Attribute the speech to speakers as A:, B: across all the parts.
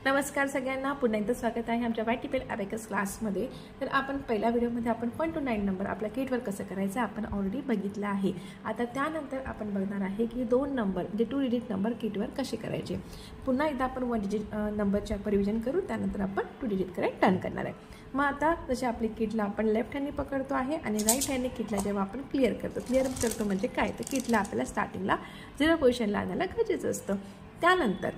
A: नमस्कार सगळ्यांना, पुन्हा एकदा स्वागत आहे आमच्या YTPL अबॅकस क्लासमध्ये। तर आपण पहिल्या व्हिडिओमध्ये आपण 1 to 9 नंबर आपल्या किटवर कसं करायचं आपण ऑलरेडी बघितलं आहे। आता त्यानंतर आपण बघणार आहे की 2 नंबर म्हणजे 2 डिजिट नंबर किटवर कसे करायचे। पुन्हा एकदा आपण 1 डिजिट नंबरचे रिव्हिजन करू, त्यानंतर आपण 2 डिजिट कडे टर्न करणार आहे। मग आता जसे आपली किटला आपण लेफ्ट हँडने पकडतो आहे आणि राईट हँडने किटला जेव्हा आपण क्लिअर करतो म्हणजे काय तर किटला आपल्याला स्टार्टिंगला 0 पोझिशनला आणायला गरजेचं असतं। त्यानंतर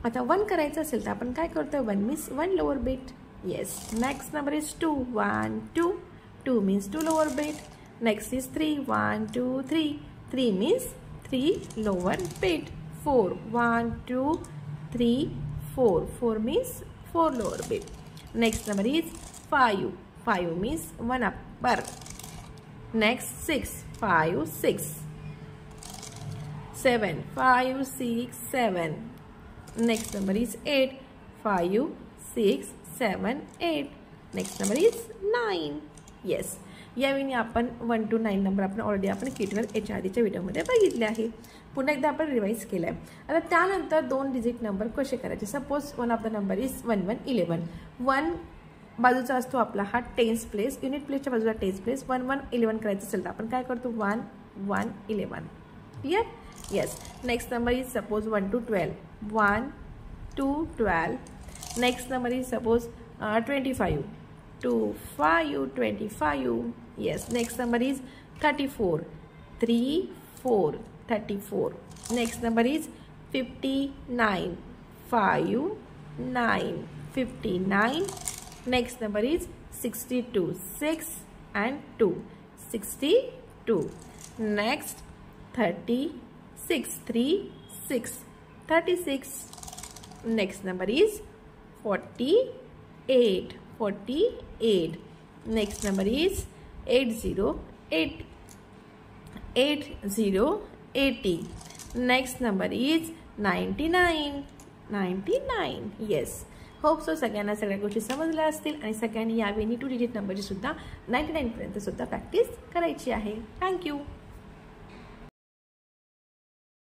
A: आता 1 करायचं असेल तर आपण काय करतो, 1 means 1 lower beat. Yes, next number is 2, 1 2 2 means 2 lower beat. Next is 3, 1 2 3 3 means 3 lower beat. 4, 1 2 3 4 4 means 4 lower beat. Next number is 5 5 means 1 upper. Next 6 5 6 7 5 6 7। Next number is 8 5 6 7 8। Next number is 9। Yes, यावेळी आपण 1 to 9 number आपण already आपण किटवर याच्या आधीच्या व्हिडिओमध्ये बघितले आहे। पुन्हा एकदा आपण रिवाइज केलाय। आता त्यानंतर 2 डिजिट नंबर कसे करायचे। Suppose one of the number is 1 1 11। 1 बाजूचा असतो आपला हा टेन्स प्लेस, युनिट प्लेसच्या बाजूला टेन्स प्लेस। 1 1 11 करायचं असेल तर आपण काय करतो, 1 1 11। Clear? Yes, next number is suppose 1 to 12, 1 2 12। next number is suppose 25, 2 5 25। yes, next number is 34, 3 4 34। next number is 59, 5 9 59। next number is 62, 6 and 2 62। next 36 3 6 36। next number is 48 48। next number is 80 80 80। next number is 99 99। yes, hope so सगळ्यांना सगळ्या गोष्टी समजल्या असतील आणि सगळ्यांनी यावेळी 2 digit नंबरची सुद्धा 99 पर्यंत सुद्धा प्रॅक्टिस करायची आहे। थँक्यू।